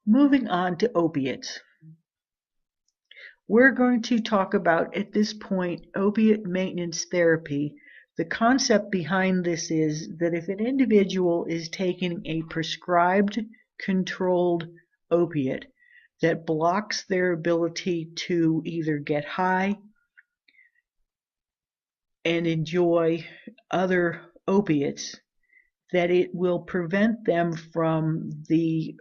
Moving on to opiates. We're going to talk about, at this point, opiate maintenance therapy. The concept behind this is that if an individual is taking a prescribed, controlled opiate that blocks their ability to either get high and enjoy other opiates, that it will prevent them from the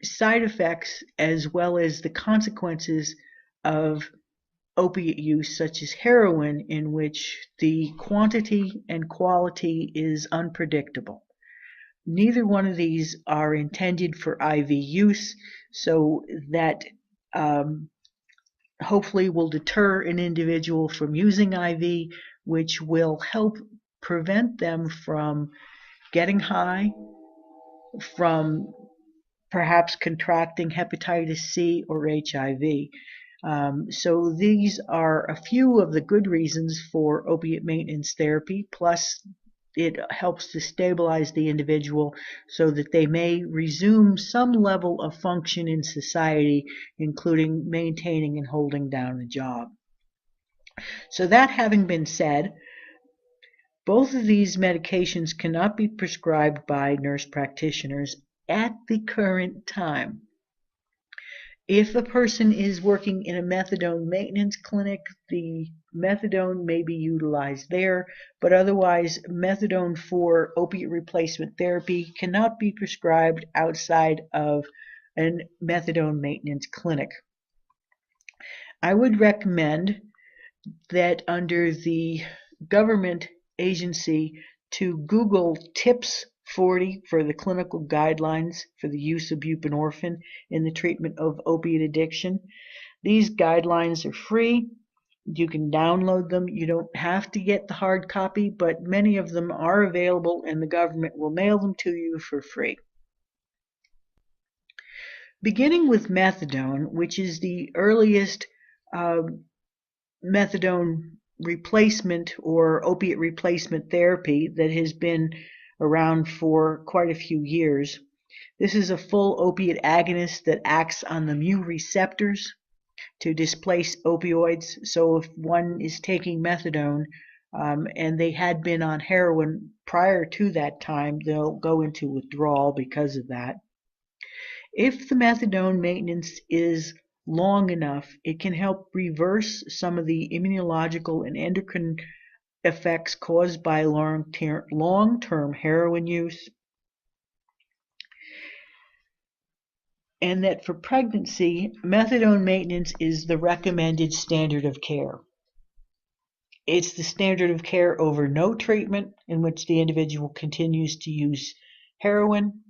side effects as well as the consequences of opiate use, such as heroin, in which the quantity and quality is unpredictable. Neither one of these are intended for IV use, so that hopefully will deter an individual from using IV, which will help prevent them from getting high, from perhaps contracting hepatitis C or HIV. So these are a few of the good reasons for opiate maintenance therapy, plus it helps to stabilize the individual so that they may resume some level of function in society, including maintaining and holding down a job. So that having been said, both of these medications cannot be prescribed by nurse practitioners at the current time. If a person is working in a methadone maintenance clinic, the methadone may be utilized there, but otherwise, methadone for opiate replacement therapy cannot be prescribed outside of a methadone maintenance clinic. I would recommend that under the government agency to Google Tips 40 for the clinical guidelines for the use of buprenorphine in the treatment of opiate addiction. These guidelines are free. You can download them. You don't have to get the hard copy, but many of them are available and the government will mail them to you for free. Beginning with methadone, which is the earliest methadone replacement or opiate replacement therapy that has been around for quite a few years. This is a full opiate agonist that acts on the mu receptors to displace opioids. So if one is taking methadone and they had been on heroin prior to that time, they'll go into withdrawal because of that. If the methadone maintenance is long enough, it can help reverse some of the immunological and endocrine effects caused by long-term heroin use. And that for pregnancy, methadone maintenance is the recommended standard of care. It's the standard of care over no treatment in which the individual continues to use heroin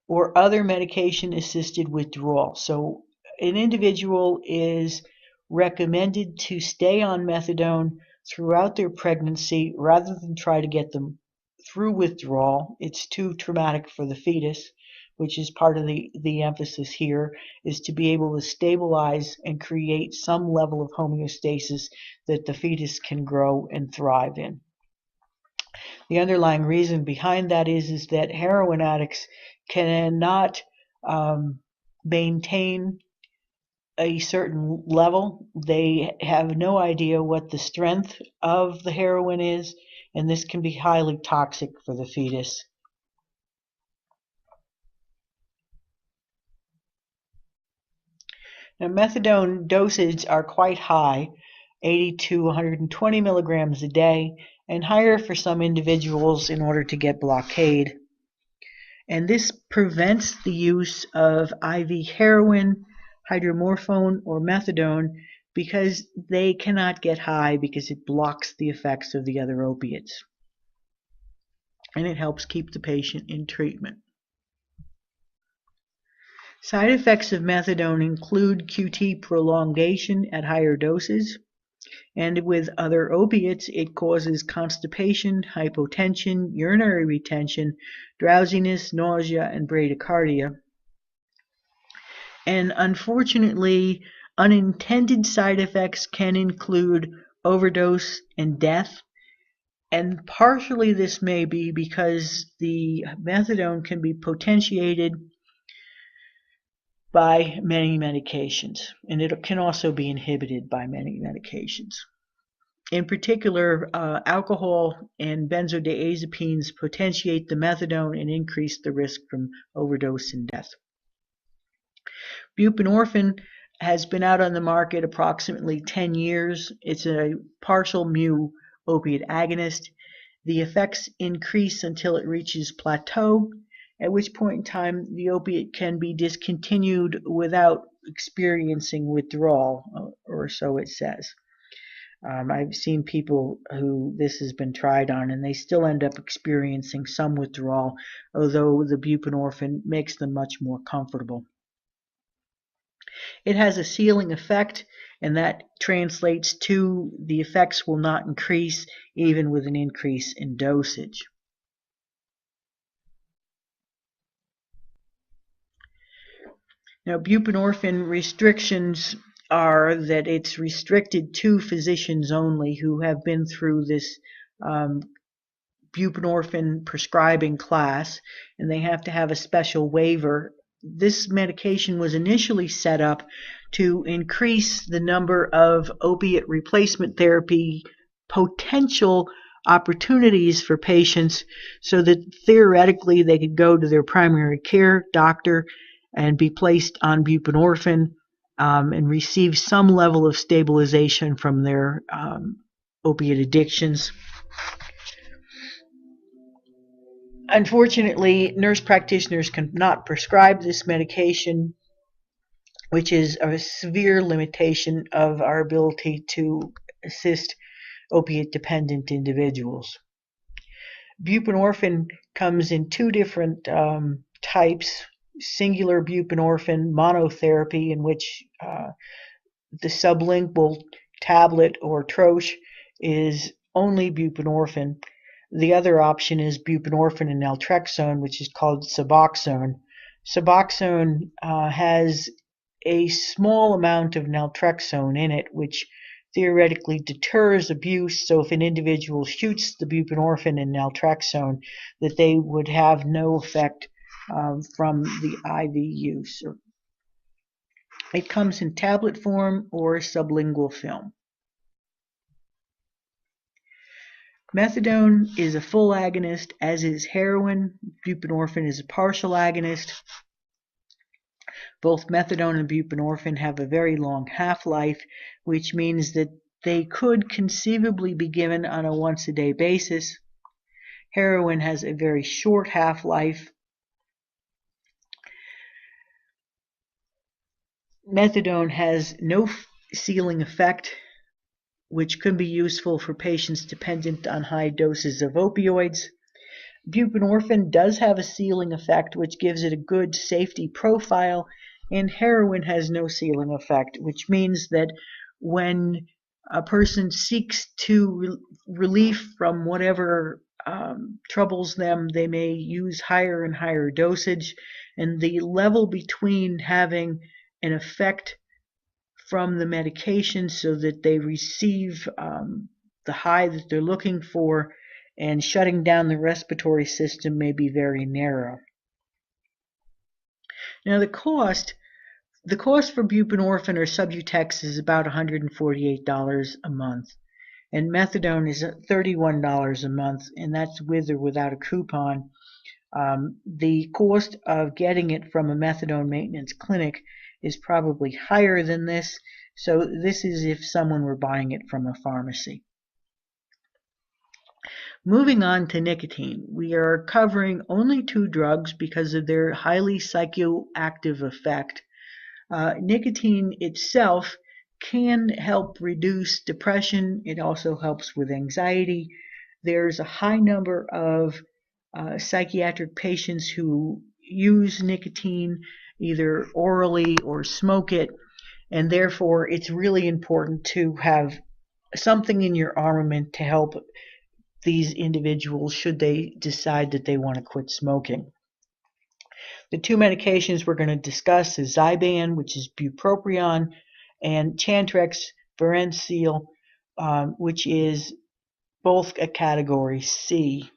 or other medication-assisted withdrawal. So an individual is recommended to stay on methadone throughout their pregnancy rather than try to get them through withdrawal. It's too traumatic for the fetus, which is part of the emphasis here, is to be able to stabilize and create some level of homeostasis that the fetus can grow and thrive in. The underlying reason behind that is that heroin addicts cannot maintain a certain level. They have no idea what the strength of the heroin is, and this can be highly toxic for the fetus. Now, methadone dosage are quite high, 80 to 120 milligrams a day, and higher for some individuals in order to get blockade. And this prevents the use of IV heroin, hydromorphone, or methadone because they cannot get high because it blocks the effects of the other opiates. And it helps keep the patient in treatment. Side effects of methadone include QT prolongation at higher doses, and with other opiates it causes constipation, hypotension, urinary retention, drowsiness, nausea, and bradycardia. And unfortunately, unintended side effects can include overdose and death. And partially this may be because the methadone can be potentiated by many medications, and it can also be inhibited by many medications. In particular, alcohol and benzodiazepines potentiate the methadone and increase the risk from overdose and death. Buprenorphine has been out on the market approximately 10 years. It's a partial mu opiate agonist. The effects increase until it reaches plateau, at which point in time the opiate can be discontinued without experiencing withdrawal, or so it says. I've seen people who this has been tried on and they still end up experiencing some withdrawal, although the buprenorphine makes them much more comfortable. It has a ceiling effect, and that translates to the effects will not increase even with an increase in dosage. Now, buprenorphine restrictions are that it's restricted to physicians only who have been through this buprenorphine prescribing class, and they have to have a special waiver. This medication was initially set up to increase the number of opiate replacement therapy potential opportunities for patients so that theoretically they could go to their primary care doctor and be placed on buprenorphine and receive some level of stabilization from their opiate addictions. Unfortunately, nurse practitioners cannot prescribe this medication, which is a severe limitation of our ability to assist opiate-dependent individuals. Buprenorphine comes in two different types: singular buprenorphine monotherapy, in which the sublingual tablet or troche is only buprenorphine. The other option is buprenorphine and naltrexone, which is called Suboxone. Suboxone has a small amount of naltrexone in it, which theoretically deters abuse. So if an individual shoots the buprenorphine and naltrexone, that they would have no effect from the IV use. It comes in tablet form or sublingual film. Methadone is a full agonist, as is heroin. Buprenorphine is a partial agonist. Both methadone and buprenorphine have a very long half-life, which means that they could conceivably be given on a once-a-day basis. Heroin has a very short half-life. Methadone has no ceiling effect, which could be useful for patients dependent on high doses of opioids. Buprenorphine does have a ceiling effect, which gives it a good safety profile, and heroin has no ceiling effect, which means that when a person seeks to relief from whatever troubles them, they may use higher and higher dosage, and the level between having an effect from the medication so that they receive the high that they're looking for and shutting down the respiratory system may be very narrow. Now the cost for buprenorphine or Subutex is about $148 a month, and methadone is $31 a month, and that's with or without a coupon. The cost of getting it from a methadone maintenance clinic is probably higher than this, so this is if someone were buying it from a pharmacy. Moving on to nicotine, we are covering only two drugs because of their highly psychoactive effect. Nicotine itself can help reduce depression. It also helps with anxiety. There's a high number of psychiatric patients who use nicotine either orally or smoke it, and therefore it's really important to have something in your armament to help these individuals should they decide that they want to quit smoking. The two medications we're going to discuss is Zyban, which is bupropion, and Chantrex Varenicline, which is both a category C.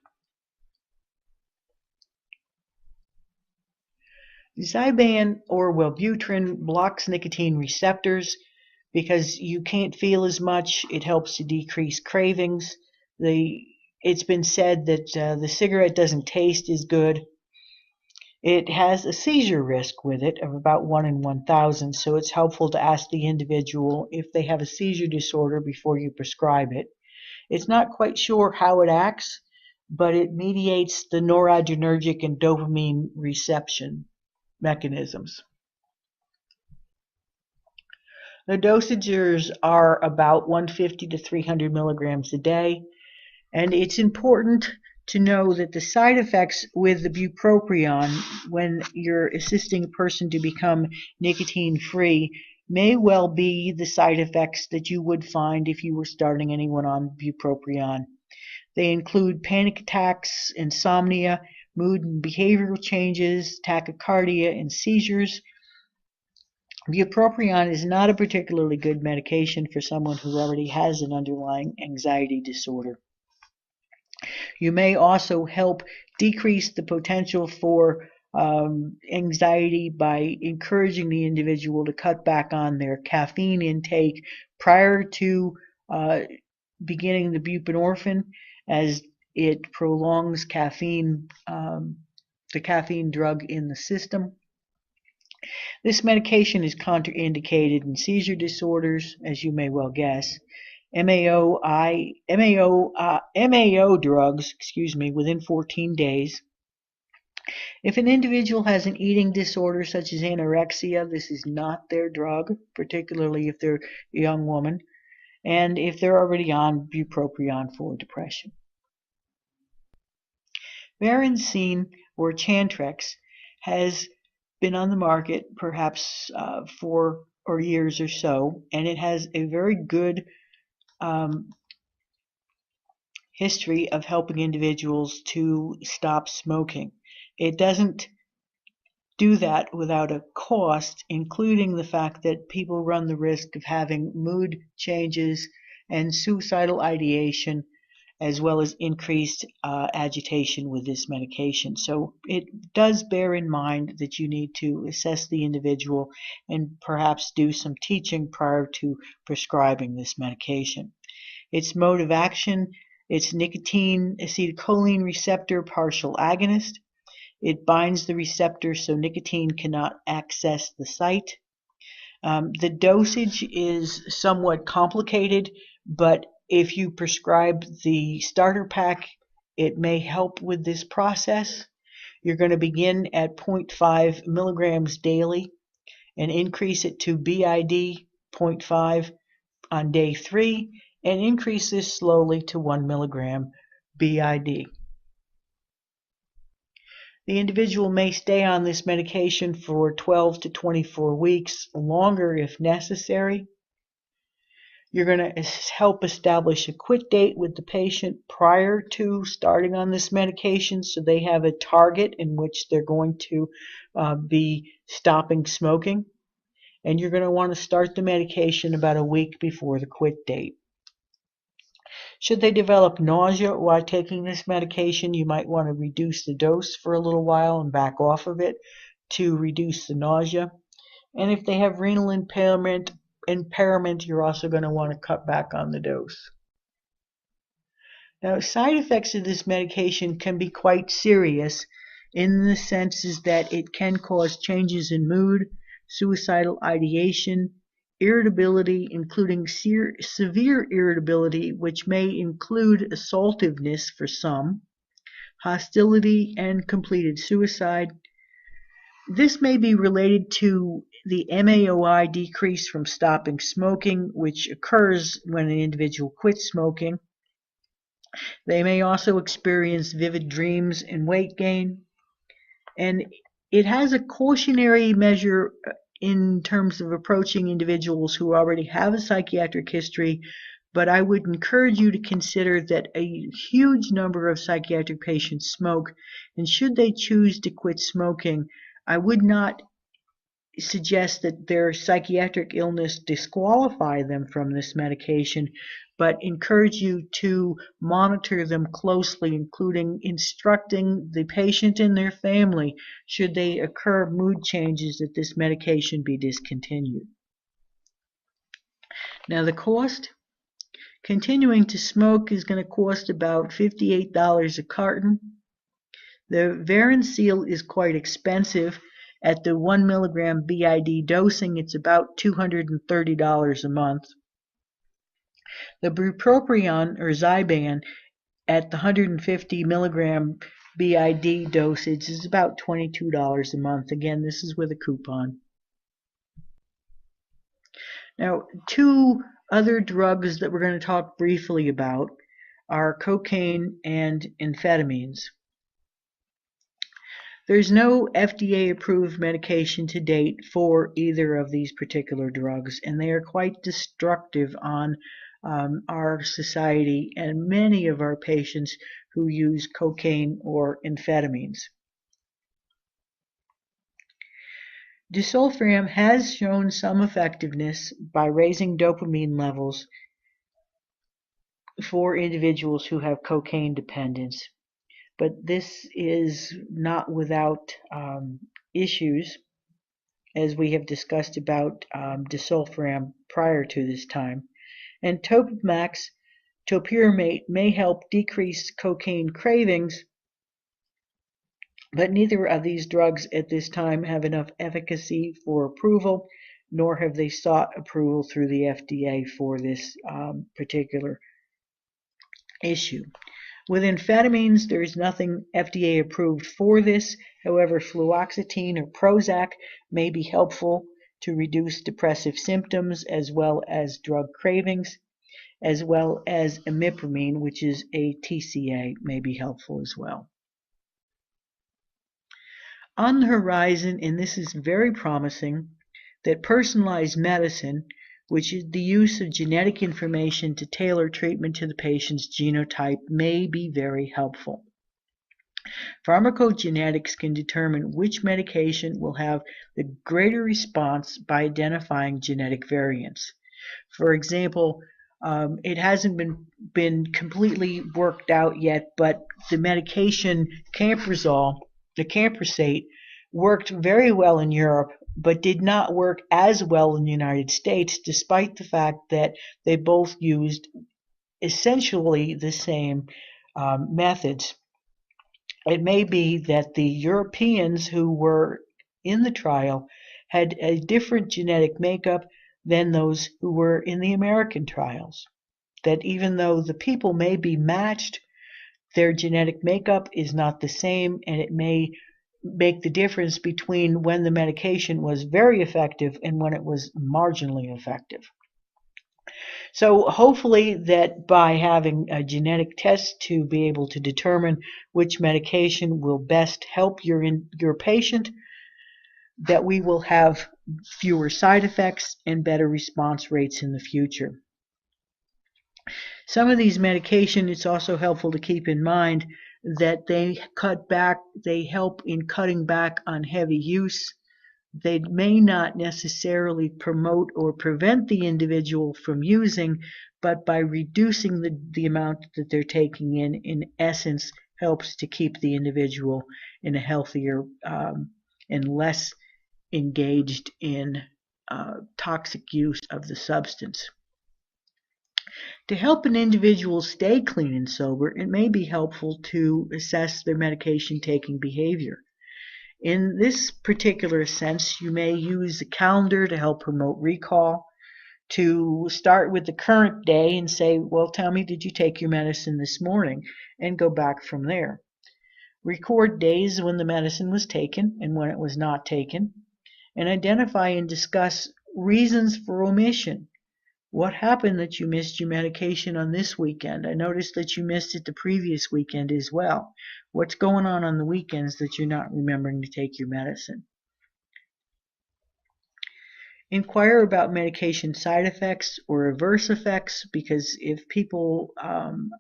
Zyban or Wellbutrin blocks nicotine receptors because you can't feel as much. It helps to decrease cravings. It's been said that the cigarette doesn't taste as good. It has a seizure risk with it of about 1 in 1,000, so it's helpful to ask the individual if they have a seizure disorder before you prescribe it. It's not quite sure how it acts, but it mediates the noradrenergic and dopamine reception mechanisms. The dosages are about 150 to 300 milligrams a day, and it's important to know that the side effects with the bupropion when you're assisting a person to become nicotine free may well be the side effects that you would find if you were starting anyone on bupropion. They include panic attacks, insomnia, mood and behavioral changes, tachycardia, and seizures. Bupropion is not a particularly good medication for someone who already has an underlying anxiety disorder. You may also help decrease the potential for anxiety by encouraging the individual to cut back on their caffeine intake prior to beginning the buprenorphine, as it prolongs the caffeine drug in the system. This medication is contraindicated in seizure disorders, as you may well guess. MAO drugs, within 14 days. If an individual has an eating disorder such as anorexia, this is not their drug, particularly if they're a young woman, and if they're already on bupropion for depression. Varincine, or Chantrex, has been on the market perhaps 4 years or so, and it has a very good history of helping individuals to stop smoking. It doesn't do that without a cost, including the fact that people run the risk of having mood changes and suicidal ideation, as well as increased agitation with this medication. So it does bear in mind that you need to assess the individual and perhaps do some teaching prior to prescribing this medication. Its mode of action, it's nicotine acetylcholine receptor partial agonist. It binds the receptor so nicotine cannot access the site. The dosage is somewhat complicated, but if you prescribe the starter pack, it may help with this process. You're going to begin at 0.5 milligrams daily and increase it to BID 0.5 on day 3 and increase this slowly to 1 milligram BID. The individual may stay on this medication for 12 to 24 weeks, longer if necessary. You're going to help establish a quit date with the patient prior to starting on this medication so they have a target in which they're going to be stopping smoking. And you're going to want to start the medication about a week before the quit date. Should they develop nausea while taking this medication, you might want to reduce the dose for a little while and back off of it to reduce the nausea. And if they have renal impairment, you're also going to want to cut back on the dose. Now, side effects of this medication can be quite serious in the sense that it can cause changes in mood, suicidal ideation, irritability, including severe irritability, which may include assaultiveness for some, hostility, and completed suicide. This may be related to the MAOI decrease from stopping smoking, which occurs when an individual quits smoking. They may also experience vivid dreams and weight gain. And it has a cautionary measure in terms of approaching individuals who already have a psychiatric history, but I would encourage you to consider that a huge number of psychiatric patients smoke, and should they choose to quit smoking, I would not suggest that their psychiatric illness disqualify them from this medication, but encourage you to monitor them closely, including instructing the patient and their family should they occur mood changes that this medication be discontinued. Now the cost, continuing to smoke is going to cost about $58 a carton. The Varenicel is quite expensive. At the 1 milligram BID dosing, it's about $230 a month. The bupropion or Zyban at the 150 milligram BID dosage is about $22 a month. Again, this is with a coupon. Now, two other drugs that we're going to talk briefly about are cocaine and amphetamines. There's no FDA-approved medication to date for either of these particular drugs, and they are quite destructive on our society and many of our patients who use cocaine or amphetamines. Disulfiram has shown some effectiveness by raising dopamine levels for individuals who have cocaine dependence, but this is not without issues, as we have discussed about disulfiram prior to this time. And Topamax, topiramate, may help decrease cocaine cravings, but neither of these drugs at this time have enough efficacy for approval, nor have they sought approval through the FDA for this particular issue. With amphetamines, there is nothing FDA approved for this. However, fluoxetine or Prozac may be helpful to reduce depressive symptoms as well as drug cravings, as well as imipramine, which is a TCA, may be helpful as well. On the horizon, and this is very promising, that personalized medicine, which is the use of genetic information to tailor treatment to the patient's genotype, may be very helpful. Pharmacogenetics can determine which medication will have the greater response by identifying genetic variants. For example, it hasn't been completely worked out yet, but the medication the camprosate, worked very well in Europe, but did not work as well in the United States, despite the fact that they both used essentially the same methods. It may be that the Europeans who were in the trial had a different genetic makeup than those who were in the American trials. That even though the people may be matched, their genetic makeup is not the same, and it may make the difference between when the medication was very effective and when it was marginally effective. So hopefully that by having a genetic test to be able to determine which medication will best help your patient, that we will have fewer side effects and better response rates in the future. Some of these medications, it's also helpful to keep in mind that they help in cutting back on heavy use. They may not necessarily promote or prevent the individual from using, but by reducing the amount that they're taking in essence, helps to keep the individual in a healthier and less engaged in toxic use of the substance. To help an individual stay clean and sober, it may be helpful to assess their medication taking behavior. In this particular sense, you may use a calendar to help promote recall, to start with the current day and say, well, tell me, did you take your medicine this morning? And go back from there. Record days when the medicine was taken and when it was not taken, and identify and discuss reasons for omission. What happened that you missed your medication on this weekend? I noticed that you missed it the previous weekend as well. What's going on the weekends that you're not remembering to take your medicine? Inquire about medication side effects or adverse effects, because if people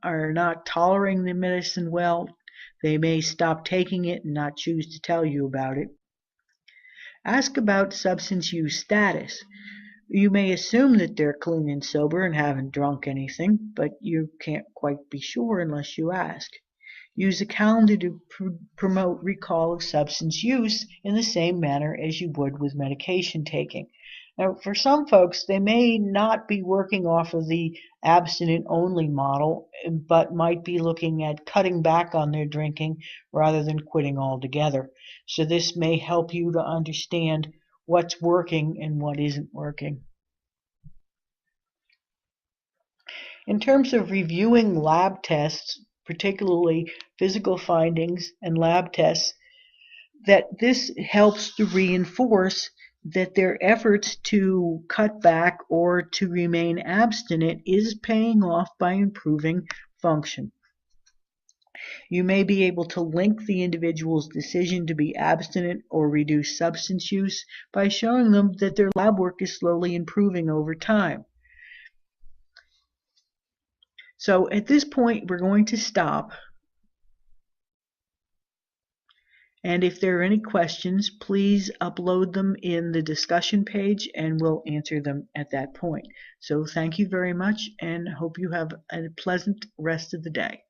are not tolerating the medicine well, they may stop taking it and not choose to tell you about it. Ask about substance use status. You may assume that they're clean and sober and haven't drunk anything, but you can't quite be sure unless you ask. Use a calendar to promote recall of substance use in the same manner as you would with medication taking. Now, for some folks, they may not be working off of the abstinent only model, but might be looking at cutting back on their drinking rather than quitting altogether. So this may help you to understand what's working and what isn't working. In terms of reviewing lab tests, particularly physical findings and lab tests, that this helps to reinforce that their efforts to cut back or to remain abstinent is paying off by improving function. You may be able to link the individual's decision to be abstinent or reduce substance use by showing them that their lab work is slowly improving over time. So at this point, we're going to stop. And if there are any questions, please upload them in the discussion page and we'll answer them at that point. So thank you very much and hope you have a pleasant rest of the day.